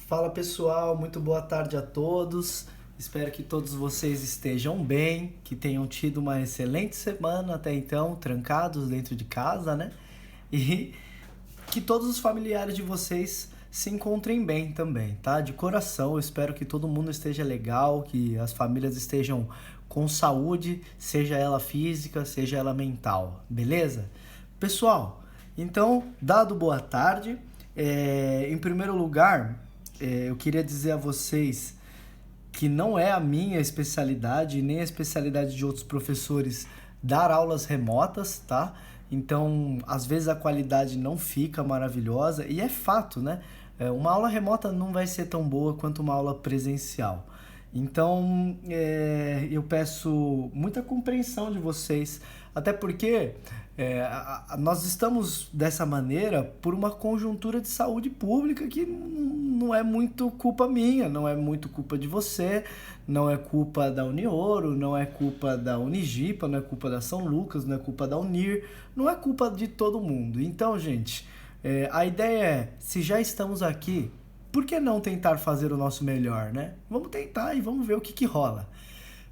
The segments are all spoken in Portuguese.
Fala pessoal, muito boa tarde a todos. Espero que todos vocês estejam bem, que tenham tido uma excelente semana até então, trancados dentro de casa, né? E que todos os familiares de vocês se encontrem bem também, tá? De coração, eu espero que todo mundo esteja legal, que as famílias estejam com saúde, seja ela física, seja ela mental, beleza? Pessoal, então, dado boa tarde, em primeiro lugar, eu queria dizer a vocês que não é a minha especialidade, nem a especialidade de outros professores dar aulas remotas, tá? Então, às vezes a qualidade não fica maravilhosa, e é fato, né? Uma aula remota não vai ser tão boa quanto uma aula presencial. Então, eu peço muita compreensão de vocês, até porque nós estamos dessa maneira por uma conjuntura de saúde pública que não é muito culpa minha, não é muito culpa de você, não é culpa da Unioro, não é culpa da Unigipa, não é culpa da São Lucas, não é culpa da Unir, não é culpa de todo mundo. Então, gente, a ideia é, se já estamos aqui, por que não tentar fazer o nosso melhor, né? Vamos tentar e vamos ver o que rola.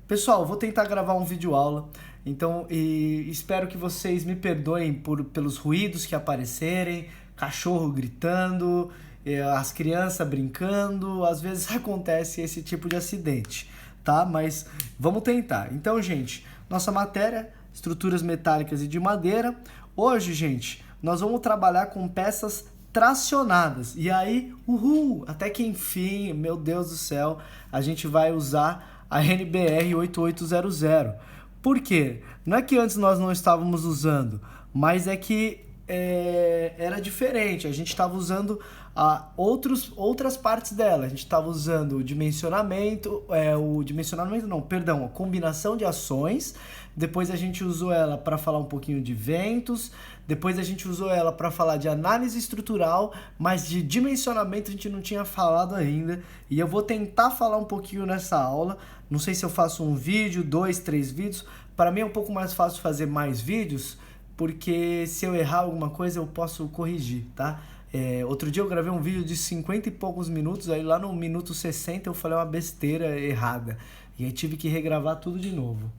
Pessoal, vou tentar gravar um vídeo aula, então espero que vocês me perdoem pelos ruídos que aparecerem, cachorro gritando, as crianças brincando, às vezes acontece esse tipo de acidente, tá? Mas vamos tentar. Então, gente, nossa matéria, estruturas metálicas e de madeira. Hoje, gente, nós vamos trabalhar com peças tracionadas. E aí, até que enfim, meu Deus do céu, a gente vai usar a NBR 8800. Por quê? Não é que antes nós não estávamos usando, mas é que era diferente. A gente estava usando outras partes dela. A gente estava usando a combinação de ações. Depois a gente usou ela para falar um pouquinho de ventos. Depois a gente usou ela para falar de análise estrutural, mas de dimensionamento a gente não tinha falado ainda. E eu vou tentar falar um pouquinho nessa aula. Não sei se eu faço um vídeo, 2, 3 vídeos. Para mim é um pouco mais fácil fazer mais vídeos, porque se eu errar alguma coisa eu posso corrigir, tá? Outro dia eu gravei um vídeo de 50 e poucos minutos, aí lá no minuto 60 eu falei uma besteira errada. E aí tive que regravar tudo de novo.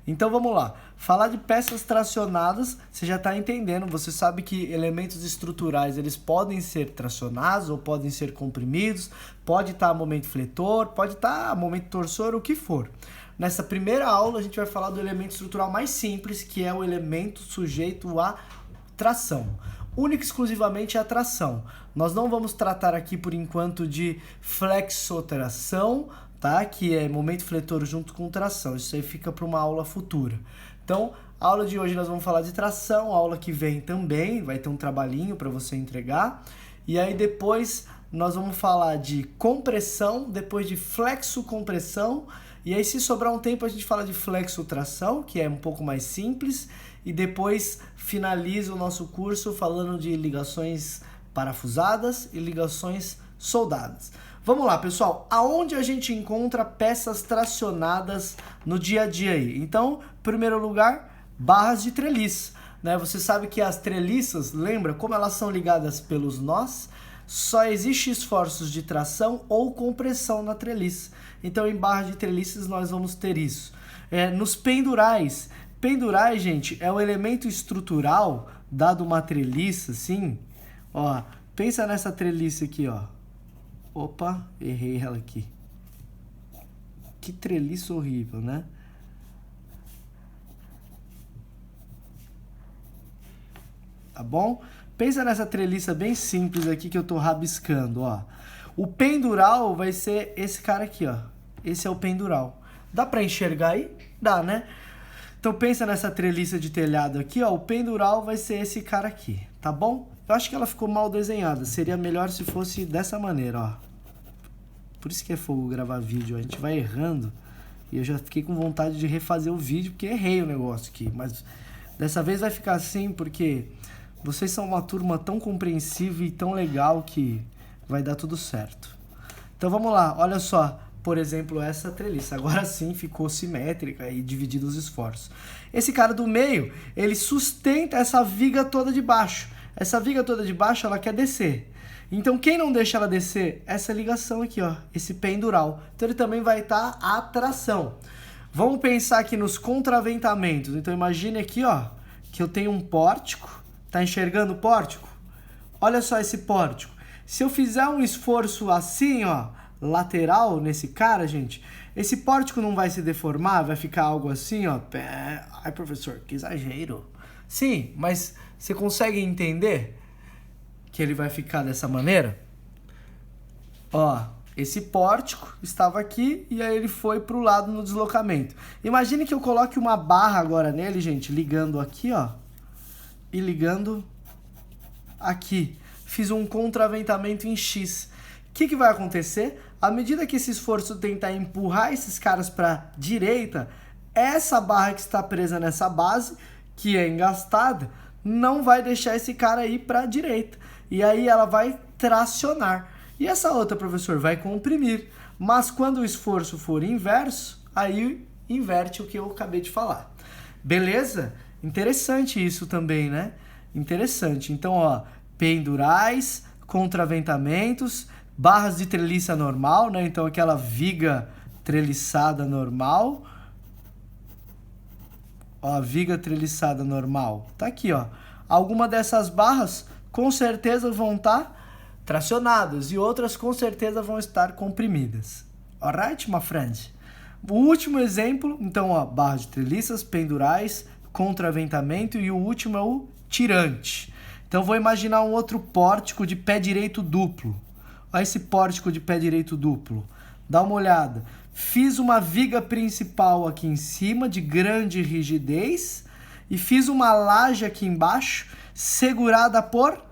Então vamos lá, falar de peças tracionadas, você já está entendendo, você sabe que elementos estruturais eles podem ser tracionados ou podem ser comprimidos, pode estar a momento fletor, pode estar a momento torsor, o que for. Nessa primeira aula a gente vai falar do elemento estrutural mais simples, que é o elemento sujeito à tração. Única e exclusivamente a tração. Nós não vamos tratar aqui por enquanto de flexotração, tá? Que é momento fletor junto com tração. Isso aí fica para uma aula futura. Então, a aula de hoje nós vamos falar de tração, a aula que vem também vai ter um trabalhinho para você entregar. E aí depois nós vamos falar de compressão, depois de flexocompressão, e aí se sobrar um tempo a gente fala de flexotração, que é um pouco mais simples, e depois finaliza o nosso curso falando de ligações parafusadas e ligações soldadas. Vamos lá, pessoal, aonde a gente encontra peças tracionadas no dia a dia aí? Então, em primeiro lugar, barras de treliça, né? Você sabe que as treliças, lembra como elas são ligadas pelos nós? Só existe esforços de tração ou compressão na treliça. Então, em barras de treliças nós vamos ter isso. Nos pendurais, gente, é um elemento estrutural dado uma treliça, assim, ó, pensa nessa treliça aqui, ó. Opa, errei ela aqui. Que treliça horrível, né? Tá bom? Pensa nessa treliça bem simples aqui que eu tô rabiscando, ó. O pendural vai ser esse cara aqui, ó. Esse é o pendural. Dá pra enxergar aí? Dá, né? Então pensa nessa treliça de telhado aqui, ó. O pendural vai ser esse cara aqui, tá bom? Eu acho que ela ficou mal desenhada. Seria melhor se fosse dessa maneira, ó. Por isso que é fogo gravar vídeo. A gente vai errando. E eu já fiquei com vontade de refazer o vídeo, porque errei o negócio aqui. Mas dessa vez vai ficar assim, porque vocês são uma turma tão compreensiva e tão legal que vai dar tudo certo. Então vamos lá, olha só. Por exemplo, essa treliça. Agora sim ficou simétrica e dividido os esforços. Esse cara do meio, ele sustenta essa viga toda de baixo. Essa viga toda de baixo, ela quer descer. Então, quem não deixa ela descer? Essa ligação aqui, ó, esse pendural. Então, ele também vai estar a tração. Vamos pensar aqui nos contraventamentos. Então, imagine aqui, ó, que eu tenho um pórtico. Tá enxergando o pórtico? Olha só esse pórtico. Se eu fizer um esforço assim, ó, lateral nesse cara, gente, esse pórtico não vai se deformar, vai ficar algo assim, ó. Ai, professor, que exagero. Sim, mas você consegue entender que ele vai ficar dessa maneira? Ó, esse pórtico estava aqui e aí ele foi para o lado no deslocamento. Imagine que eu coloque uma barra agora nele, gente, ligando aqui, ó, e ligando aqui. Fiz um contraventamento em X. O que vai acontecer? À medida que esse esforço tentar empurrar esses caras para a direita, essa barra que está presa nessa base, que é engastada, não vai deixar esse cara ir para a direita. E aí ela vai tracionar. E essa outra, professor, vai comprimir. Mas quando o esforço for inverso, aí inverte o que eu acabei de falar. Beleza? Interessante isso também, né? Interessante. Então, ó, pendurais, contraventamentos, barras de treliça normal, né? Então, aquela viga treliçada normal. Ó, a viga treliçada normal. Tá aqui, ó. Alguma dessas barras, com certeza, vão estar tracionadas e outras, com certeza, vão estar comprimidas. Alright, my friend? O último exemplo, então, ó, barra de treliças, pendurais, contraventamento e o último é o tirante. Então, vou imaginar um outro pórtico de pé direito duplo. Olha esse pórtico de pé direito duplo. Dá uma olhada. Fiz uma viga principal aqui em cima, de grande rigidez, e fiz uma laje aqui embaixo, segurada por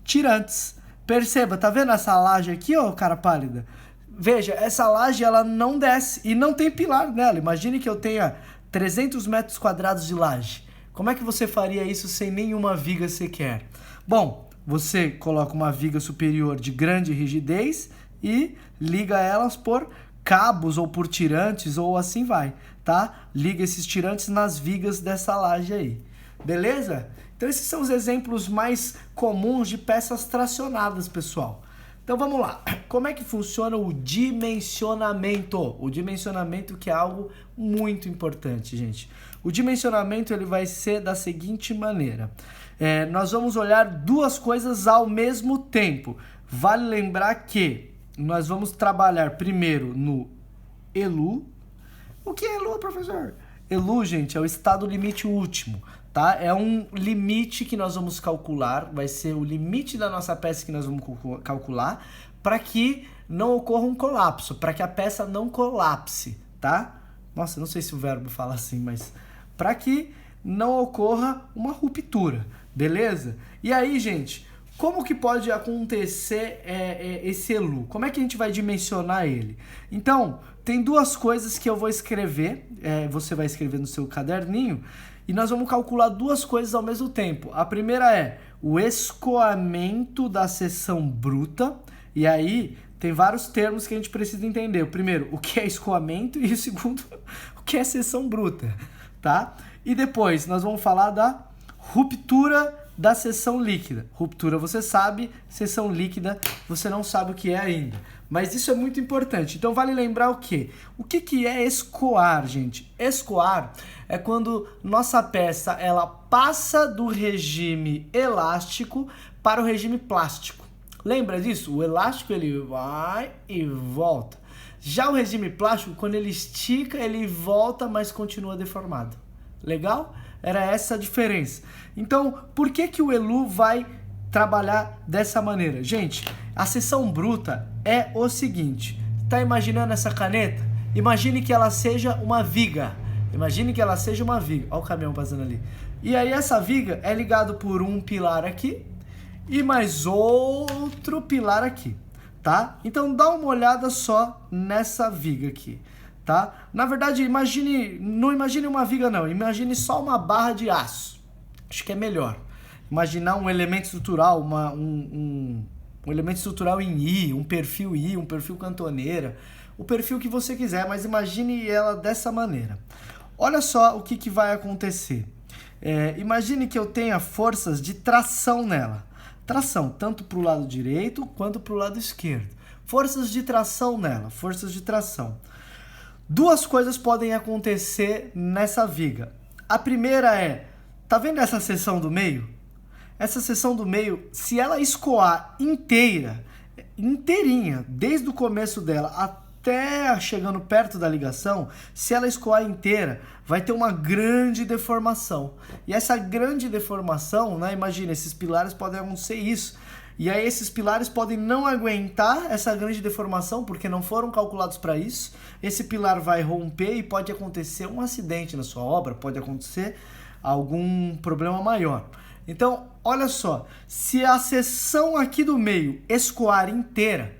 tirantes. Perceba, tá vendo essa laje aqui, ó, cara pálida? Veja, essa laje, ela não desce e não tem pilar nela. Imagine que eu tenha 300 metros quadrados de laje. Como é que você faria isso sem nenhuma viga sequer? Bom, você coloca uma viga superior de grande rigidez e liga elas por cabos ou por tirantes ou assim vai, tá? Liga esses tirantes nas vigas dessa laje aí. Beleza? Então esses são os exemplos mais comuns de peças tracionadas, pessoal. Então vamos lá. Como é que funciona o dimensionamento? O dimensionamento que é algo muito importante, gente. O dimensionamento ele vai ser da seguinte maneira. Nós vamos olhar duas coisas ao mesmo tempo. Vale lembrar que nós vamos trabalhar primeiro no ELU. O que é ELU, professor? ELU, gente, é o estado limite último, tá? É um limite que nós vamos calcular, vai ser o limite da nossa peça que nós vamos calcular para que não ocorra um colapso, para que a peça não colapse, tá? Nossa, não sei se o verbo fala assim, mas para que não ocorra uma ruptura, beleza? E aí, gente, como que pode acontecer esse ELU? Como é que a gente vai dimensionar ele? Então, tem duas coisas que eu vou escrever, você vai escrever no seu caderninho, e nós vamos calcular duas coisas ao mesmo tempo. A primeira é o escoamento da seção bruta, e aí tem vários termos que a gente precisa entender. O primeiro, o que é escoamento, e o segundo, o que é seção bruta, tá? E depois nós vamos falar da ruptura da seção líquida. Ruptura você sabe, seção líquida você não sabe o que é ainda. Mas isso é muito importante. Então vale lembrar o quê? O que é escoar, gente? Escoar é quando nossa peça ela passa do regime elástico para o regime plástico. Lembra disso? O elástico ele vai e volta. Já o regime plástico, quando ele estica, ele volta, mas continua deformado. Legal? Era essa a diferença. Então, por que o ELU vai trabalhar dessa maneira? Gente, a seção bruta é o seguinte. Tá imaginando essa caneta? Imagine que ela seja uma viga. Imagine que ela seja uma viga. Olha o caminhão passando ali. E aí essa viga é ligada por um pilar aqui e mais outro pilar aqui, tá? Então dá uma olhada só nessa viga aqui. Tá? Na verdade, não imagine uma viga não, imagine só uma barra de aço. Acho que é melhor. Imaginar um elemento estrutural, um elemento estrutural em I, um perfil cantoneira, o perfil que você quiser, mas imagine ela dessa maneira. Olha só o que vai acontecer. Imagine que eu tenha forças de tração nela. Tração, tanto para o lado direito quanto para o lado esquerdo. Forças de tração nela, forças de tração. Duas coisas podem acontecer nessa viga. A primeira tá vendo essa seção do meio? Essa seção do meio, se ela escoar inteirinha, desde o começo dela até chegando perto da ligação, se ela escoar inteira, vai ter uma grande deformação. E essa grande deformação, né, imagina, esses pilares podem acontecer isso. E aí esses pilares podem não aguentar essa grande deformação, porque não foram calculados para isso. Esse pilar vai romper e pode acontecer um acidente na sua obra, pode acontecer algum problema maior. Então, olha só, se a seção aqui do meio escoar inteira,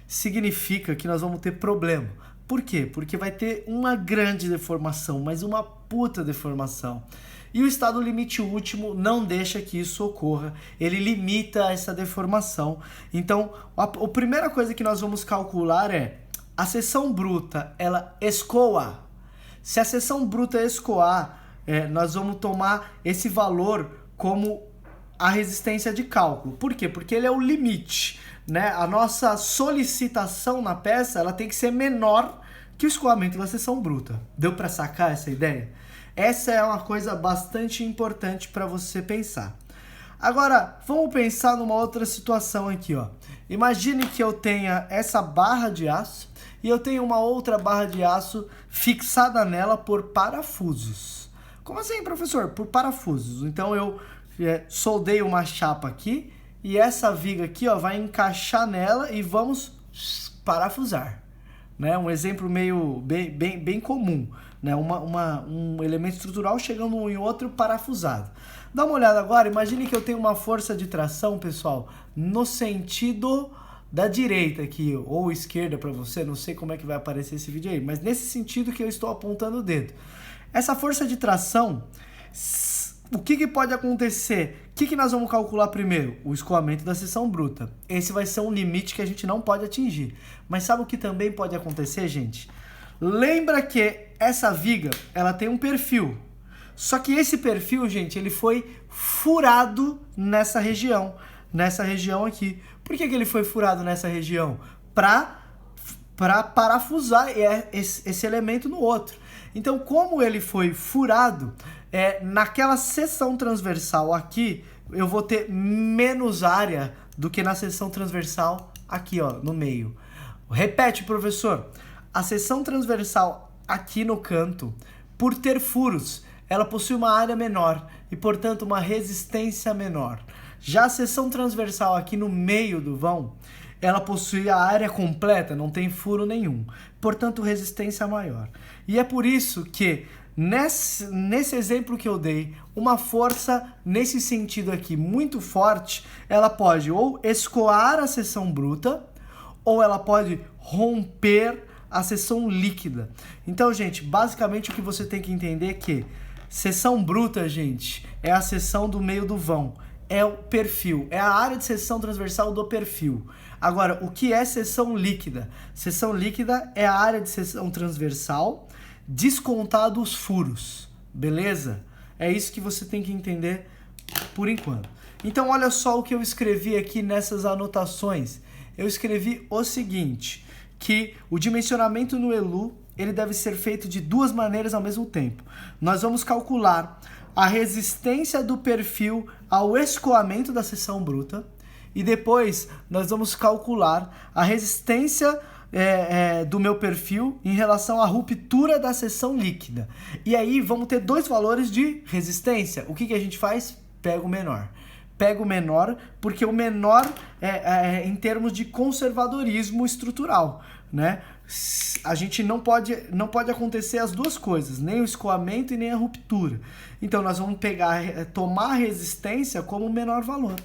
significa que nós vamos ter problema. Por quê? Porque vai ter uma grande deformação, mas uma puta deformação. E o estado limite último não deixa que isso ocorra, ele limita essa deformação. Então, a primeira coisa que nós vamos calcular a seção bruta, ela escoa. Se a seção bruta escoar, nós vamos tomar esse valor como a resistência de cálculo. Por quê? Porque ele é o limite, né? A nossa solicitação na peça, ela tem que ser menor que o escoamento da seção bruta. Deu para sacar essa ideia? Essa é uma coisa bastante importante para você pensar. Agora, vamos pensar numa outra situação aqui, ó. Imagine que eu tenha essa barra de aço e eu tenho uma outra barra de aço fixada nela por parafusos. Como assim, professor? Por parafusos. Então eu soldei uma chapa aqui e essa viga aqui, ó, vai encaixar nela e vamos parafusar. Né? Um exemplo meio bem comum, né? Um elemento estrutural chegando em outro parafusado. Dá uma olhada agora, imagine que eu tenho uma força de tração, pessoal, no sentido da direita aqui, ou esquerda para você, não sei como é que vai aparecer esse vídeo aí, mas nesse sentido que eu estou apontando o dedo. Essa força de tração, o que pode acontecer? O que nós vamos calcular primeiro? O escoamento da seção bruta. Esse vai ser um limite que a gente não pode atingir. Mas sabe o que também pode acontecer, gente? Lembra que essa viga, ela tem um perfil. Só que esse perfil, gente, ele foi furado nessa região aqui. Por que ele foi furado nessa região? Para parafusar esse elemento no outro. Então, como ele foi furado, naquela seção transversal aqui, eu vou ter menos área do que na seção transversal aqui, ó, no meio. Repete, professor. A seção transversal aqui no canto, por ter furos, ela possui uma área menor e, portanto, uma resistência menor. Já a seção transversal aqui no meio do vão, ela possui a área completa, não tem furo nenhum, portanto resistência maior. E é por isso que nesse exemplo que eu dei, uma força nesse sentido aqui muito forte, ela pode ou escoar a seção bruta, ou ela pode romper a seção líquida. Então, gente, basicamente o que você tem que entender é que seção bruta, gente, é a seção do meio do vão. É o perfil, é a área de seção transversal do perfil. Agora, o que é seção líquida? Seção líquida é a área de seção transversal descontado os furos, beleza? É isso que você tem que entender por enquanto. Então, olha só o que eu escrevi aqui nessas anotações. Eu escrevi o seguinte, que o dimensionamento no ELU, ele deve ser feito de duas maneiras ao mesmo tempo. Nós vamos calcular a resistência do perfil ao escoamento da seção bruta e depois nós vamos calcular a resistência do meu perfil em relação à ruptura da seção líquida. E aí vamos ter dois valores de resistência. O que a gente faz? Pega o menor. Pega o menor porque o menor é em termos de conservadorismo estrutural, né? A gente não pode acontecer as duas coisas, nem o escoamento e nem a ruptura. Então nós vamos tomar a resistência como o menor valor,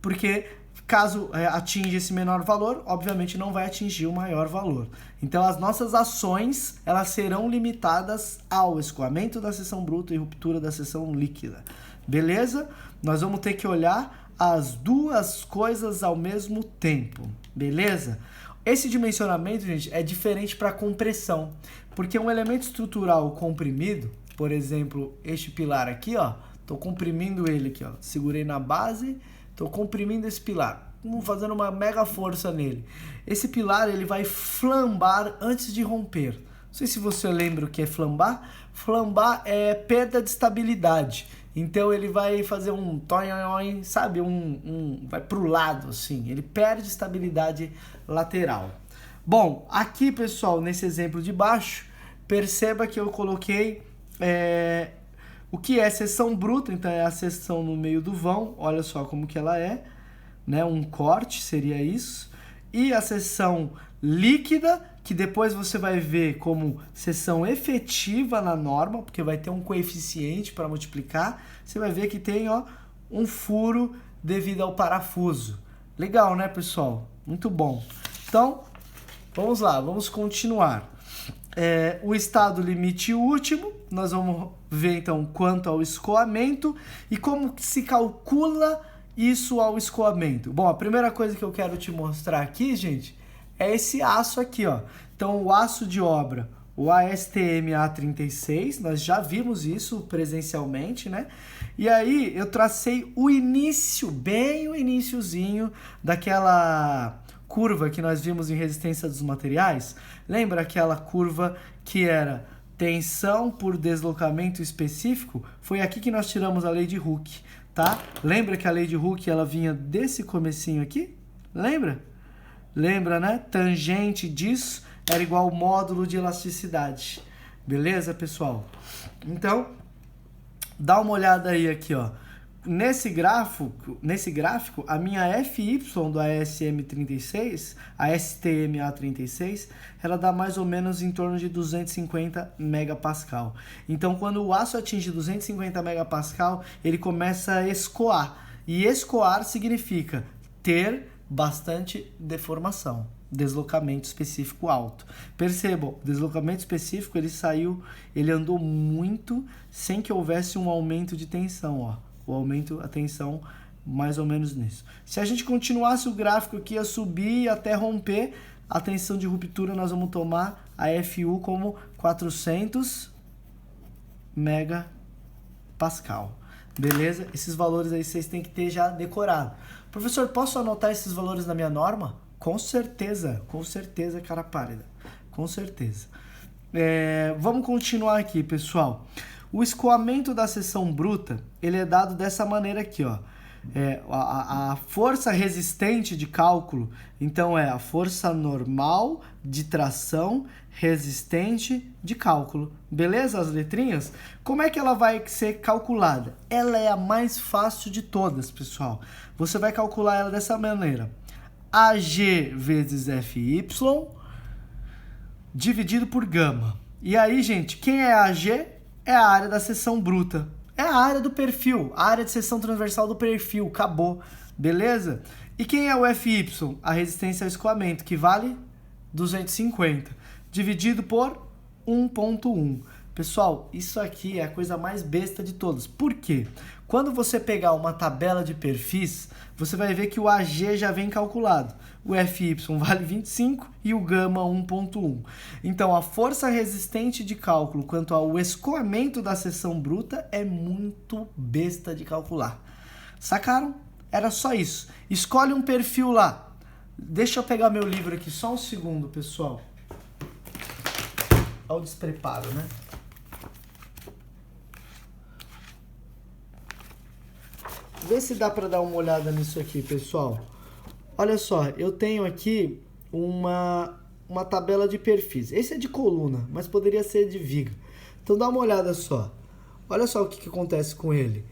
porque caso atinja esse menor valor, obviamente não vai atingir o maior valor. Então as nossas ações, elas serão limitadas ao escoamento da seção bruta e ruptura da seção líquida. Beleza? Nós vamos ter que olhar as duas coisas ao mesmo tempo. Beleza? Esse dimensionamento, gente, é diferente para compressão, porque um elemento estrutural comprimido, por exemplo, este pilar aqui, ó, Tô comprimindo ele aqui, ó. Segurei na base, tô comprimindo esse pilar. Fazendo uma mega força nele. Esse pilar, ele vai flambar antes de romper. Não sei se você lembra o que é flambar. Flambar é perda de estabilidade. Então ele vai fazer um toin, sabe? Vai pro lado, assim. Ele perde estabilidade lateral. Bom, aqui, pessoal, nesse exemplo de baixo, perceba que eu coloquei o que é seção bruta. Então é a seção no meio do vão. Olha só como que ela é, né? Um corte seria isso. E a seção líquida, que depois você vai ver como seção efetiva na norma, porque vai ter um coeficiente para multiplicar. Você vai ver que tem, ó, um furo devido ao parafuso. Legal, né, pessoal? Muito bom. Então, vamos lá, vamos continuar. O estado limite último, nós vamos ver então quanto ao escoamento e como se calcula isso ao escoamento. Bom, a primeira coisa que eu quero te mostrar aqui, gente, é esse aço aqui, ó. Então, o aço de obra, o ASTM A36, nós já vimos isso presencialmente, né? E aí, eu tracei o início, bem o iniciozinho daquela curva que nós vimos em resistência dos materiais. Lembra aquela curva que era tensão por deslocamento específico? Foi aqui que nós tiramos a lei de Hooke, tá? Lembra que a lei de Hooke, ela vinha desse comecinho aqui? Lembra? Lembra, né? Tangente disso era igual ao módulo de elasticidade. Beleza, pessoal? Então, dá uma olhada aí aqui, ó. Nesse gráfico, a minha FY do ASM36, a STM-A36, ela dá mais ou menos em torno de 250 megapascal. Então, quando o aço atinge 250 megapascal, ele começa a escoar. E escoar significa ter bastante deformação, deslocamento específico alto. Percebam, o deslocamento específico, ele andou muito sem que houvesse um aumento de tensão, ó. O aumento, a tensão, mais ou menos nisso. Se a gente continuasse o gráfico aqui, ia subir até romper, a tensão de ruptura nós vamos tomar a FU como 400 megapascal. Beleza? Esses valores aí vocês têm que ter já decorado. Professor, posso anotar esses valores na minha norma? Com certeza, cara pálida. Com certeza. Vamos continuar aqui, pessoal. O escoamento da seção bruta, ele é dado dessa maneira aqui, ó. A força resistente de cálculo, então é a força normal de tração resistente de cálculo. Beleza? As letrinhas? Como é que ela vai ser calculada? Ela é a mais fácil de todas, pessoal. Você vai calcular ela dessa maneira. AG vezes FY dividido por gama. E aí, gente, quem é AG? É a área da seção bruta. É a área do perfil, a área de seção transversal do perfil. Acabou. Beleza? E quem é o FY? A resistência ao escoamento, que vale 250. Dividido por 1.1. Pessoal, isso aqui é a coisa mais besta de todas. Por quê? Quando você pegar uma tabela de perfis, você vai ver que o AG já vem calculado. O FY vale 25 e o gama 1.1. Então, a força resistente de cálculo quanto ao escoamento da seção bruta é muito besta de calcular. Sacaram? Era só isso. Escolhe um perfil lá. Deixa eu pegar meu livro aqui só um segundo, pessoal. Olha o despreparo, né? Vê se dá para dar uma olhada nisso aqui, pessoal. Olha só, eu tenho aqui uma tabela de perfis. Esse é de coluna, mas poderia ser de viga. Então dá uma olhada só. Olha só o que acontece com ele.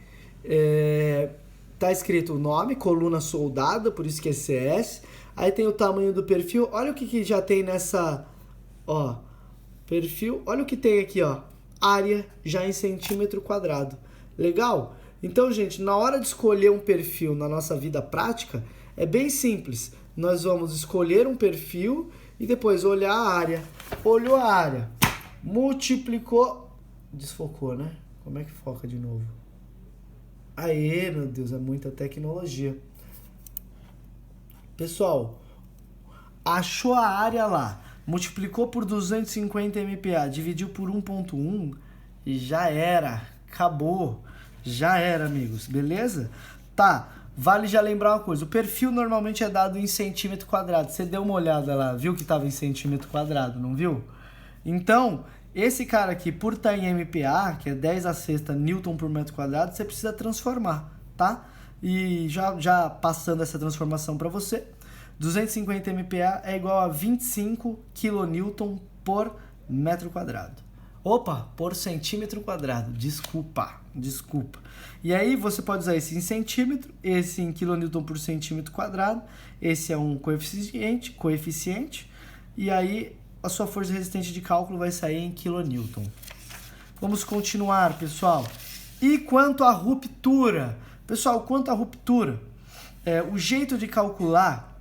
Tá escrito o nome, coluna soldada, por isso que é CS. Aí tem o tamanho do perfil. Olha o que já tem nessa, ó, perfil. Olha o que tem aqui, ó, área já em centímetro quadrado. Legal? Então, gente, na hora de escolher um perfil na nossa vida prática, é bem simples. Nós vamos escolher um perfil e depois olhar a área. Olhou a área, multiplicou, desfocou, né? Como é que foca de novo? Aê, meu Deus, é muita tecnologia. Pessoal, achou a área lá, multiplicou por 250 MPa, dividiu por 1.1 e já era, acabou. Já era, amigos, beleza? Tá, vale já lembrar uma coisa, o perfil normalmente é dado em centímetro quadrado. Você deu uma olhada lá, viu que estava em centímetro quadrado, não viu? Então, esse cara aqui, por estar em MPa, que é 10⁶ Newton por metro quadrado, você precisa transformar, tá? E já passando essa transformação para você, 250 MPa é igual a 25 kN por metro quadrado. Opa, por centímetro quadrado, desculpa. E aí você pode usar esse em centímetro, esse em kN por centímetro quadrado, esse é um coeficiente, e aí a sua força resistente de cálculo vai sair em kN. Vamos continuar, pessoal. E quanto à ruptura? Pessoal, quanto à ruptura, o jeito de calcular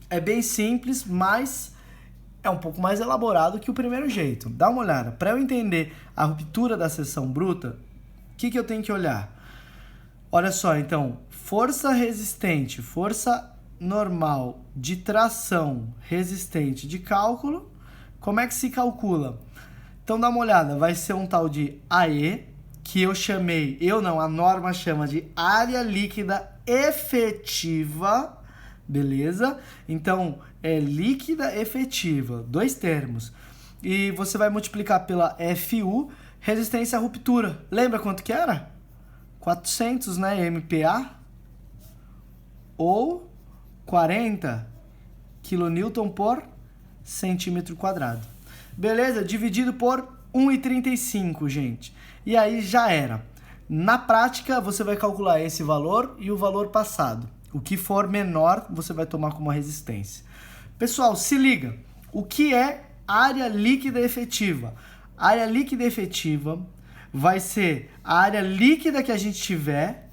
é bem simples, mas é um pouco mais elaborado que o primeiro jeito. Dá uma olhada. Para eu entender a ruptura da seção bruta, o que eu tenho que olhar? Olha só, então, força resistente, força normal de tração resistente de cálculo, como é que se calcula? Então dá uma olhada, vai ser um tal de AE, que a norma chama de área líquida efetiva, beleza? Então, é líquida efetiva, 2 termos. E você vai multiplicar pela FU, resistência à ruptura. Lembra quanto que era? 400, né, MPa? Ou 40 kN por centímetro quadrado. Beleza? Dividido por 1,35, gente. E aí já era. Na prática, você vai calcular esse valor e o valor passado. O que for menor, você vai tomar como resistência. Pessoal, se liga. O que é área líquida efetiva? A área líquida efetiva vai ser a área líquida que a gente tiver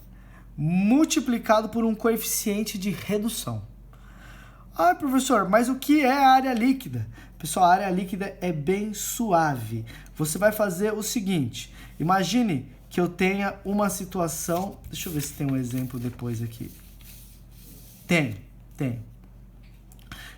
multiplicado por um coeficiente de redução. Ah, professor, mas o que é a área líquida? Pessoal, a área líquida é bem suave. Você vai fazer o seguinte, imagine que eu tenha uma situação... Deixa eu ver se tem um exemplo depois aqui. Tem.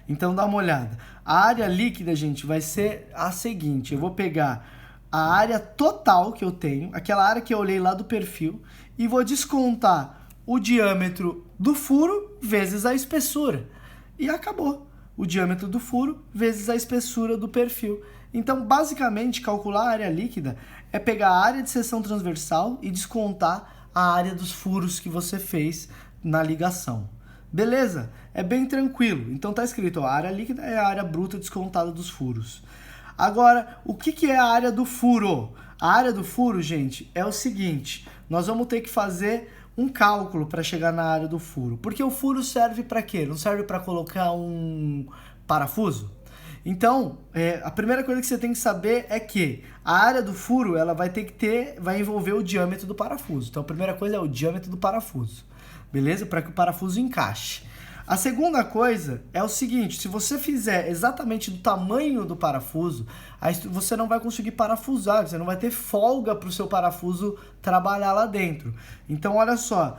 Então dá uma olhada. A área líquida, gente, vai ser a seguinte. Eu vou pegar a área total que eu tenho, aquela área que eu olhei lá do perfil, e vou descontar o diâmetro do furo vezes a espessura. E acabou. O diâmetro do furo vezes a espessura do perfil. Então, basicamente, calcular a área líquida é pegar a área de seção transversal e descontar a área dos furos que você fez na ligação. Beleza? É bem tranquilo. Então, tá escrito, ó, a área líquida é a área bruta descontada dos furos. Agora, o que é a área do furo? A área do furo, gente, é o seguinte. Nós vamos ter que fazer um cálculo para chegar na área do furo. Porque o furo serve para quê? Não serve para colocar um parafuso? Então, a primeira coisa que você tem que saber é que a área do furo ela vai envolver o diâmetro do parafuso. Então, a primeira coisa é o diâmetro do parafuso. Beleza? Para que o parafuso encaixe. A segunda coisa é o seguinte, se você fizer exatamente do tamanho do parafuso, aí você não vai conseguir parafusar, você não vai ter folga para o seu parafuso trabalhar lá dentro. Então, olha só,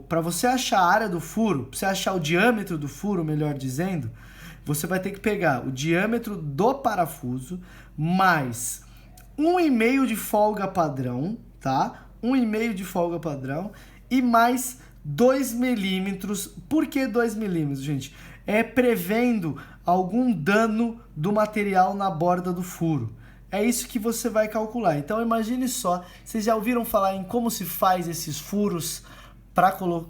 para você achar a área do furo, para você achar o diâmetro do furo, melhor dizendo, você vai ter que pegar o diâmetro do parafuso mais 1,5 de folga padrão, tá? 1,5 de folga padrão e mais 2 milímetros. Por que 2 milímetros, gente? É prevendo algum dano do material na borda do furo. É isso que você vai calcular. Então imagine só, vocês já ouviram falar em como se faz esses furos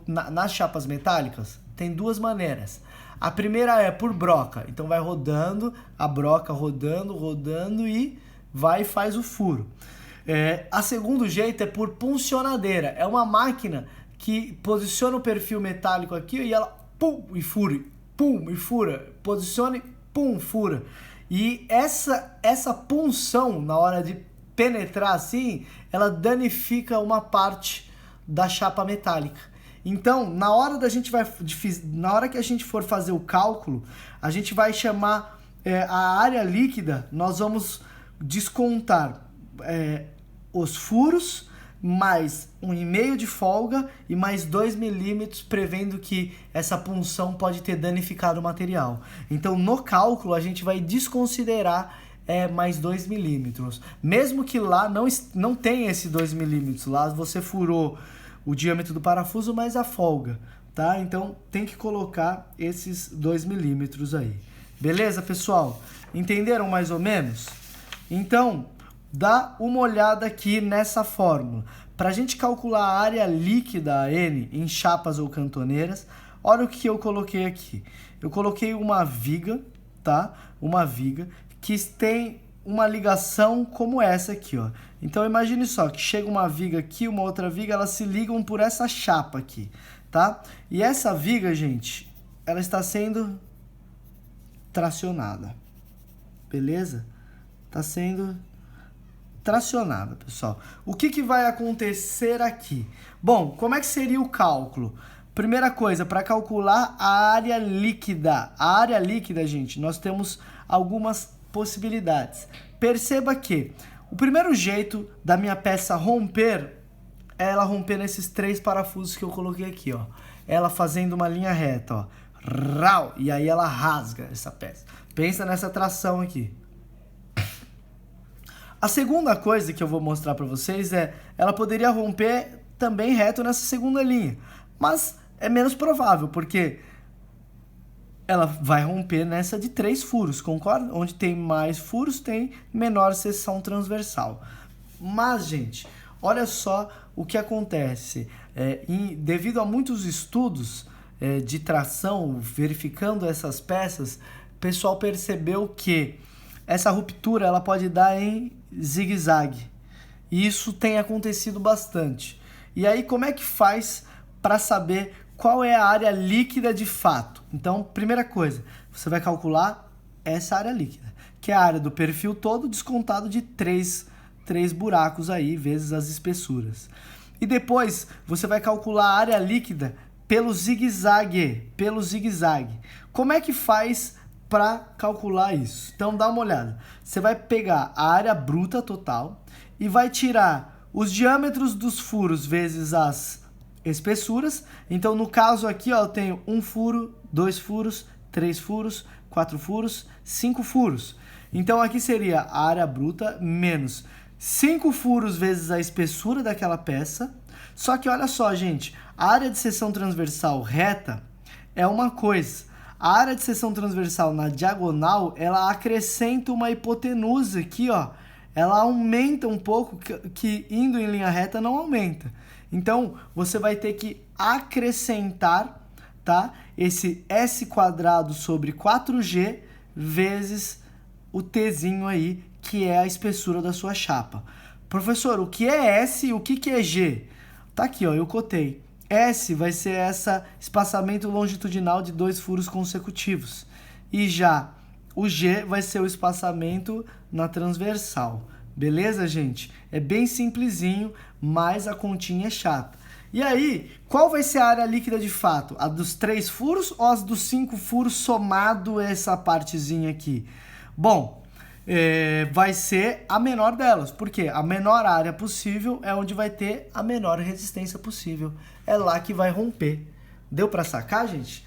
nas chapas metálicas? Tem 2 maneiras. A primeira é por broca. Então vai rodando, a broca rodando e vai e faz o furo. A segundo jeito é por puncionadeira. É uma máquina que posiciona o perfil metálico aqui e ela pum e fura, posiciona e pum, fura. E essa punção na hora de penetrar assim, ela danifica uma parte da chapa metálica. Então, na hora que a gente for fazer o cálculo, a gente vai chamar a área líquida, nós vamos descontar os furos, mais 1,5 de folga e mais 2 milímetros, prevendo que essa punção pode ter danificado o material. Então, no cálculo, a gente vai desconsiderar é mais 2 milímetros. Mesmo que lá não tenha esse 2 milímetros, lá você furou o diâmetro do parafuso, mas a folga, tá? Então tem que colocar esses 2 milímetros aí. Beleza, pessoal? Entenderam mais ou menos? Então, dá uma olhada aqui nessa fórmula. Para a gente calcular a área líquida N em chapas ou cantoneiras, olha o que eu coloquei aqui. Eu coloquei uma viga, tá? Uma viga que tem uma ligação como essa aqui, ó. Então imagine só que chega uma viga aqui, uma outra viga, elas se ligam por essa chapa aqui, tá? E essa viga, gente, ela está sendo tracionada. Beleza? Está sendo tracionada, pessoal. O que vai acontecer aqui? Bom, como é que seria o cálculo? Primeira coisa, para calcular a área líquida. A área líquida, gente, nós temos algumas possibilidades. Perceba que o primeiro jeito da minha peça romper é ela romper nesses 3 parafusos que eu coloquei aqui, ó. Ela fazendo uma linha reta, ó. Rau, e aí ela rasga essa peça. Pensa nessa tração aqui. A segunda coisa que eu vou mostrar para vocês é, ela poderia romper também reto nessa segunda linha, mas é menos provável, porque ela vai romper nessa de 3 furos, concorda? Onde tem mais furos, tem menor seção transversal. Mas, gente, olha só o que acontece. Devido a muitos estudos de tração, verificando essas peças, o pessoal percebeu que essa ruptura ela pode dar em zigue-zague. E isso tem acontecido bastante. E aí, como é que faz para saber qual é a área líquida de fato? Então, primeira coisa, você vai calcular essa área líquida, que é a área do perfil todo descontado de 3 buracos aí, vezes as espessuras. E depois, você vai calcular a área líquida pelo zigue-zague. Como é que faz para calcular isso? Então dá uma olhada. Você vai pegar a área bruta total e vai tirar os diâmetros dos furos vezes as espessuras. Então no caso aqui, ó, eu tenho 1 furo, 2 furos, 3 furos, 4 furos, 5 furos. Então aqui seria a área bruta menos 5 furos vezes a espessura daquela peça. Só que olha só, gente, a área de seção transversal reta é uma coisa. A área de seção transversal na diagonal, ela acrescenta uma hipotenusa aqui, ó. Ela aumenta um pouco, que indo em linha reta não aumenta. Então, você vai ter que acrescentar, tá? Esse S² sobre 4G vezes o Tzinho aí, que é a espessura da sua chapa. Professor, o que é S e o que é G? Tá aqui, ó, eu cotei. S vai ser esse espaçamento longitudinal de 2 furos consecutivos. E já o G vai ser o espaçamento na transversal. Beleza, gente? É bem simplesinho, mas a continha é chata. E aí, qual vai ser a área líquida de fato? A dos 3 furos ou as dos 5 furos somado essa partezinha aqui? Bom, vai ser a menor delas, porque a menor área possível é onde vai ter a menor resistência possível. É lá que vai romper. Deu para sacar, gente?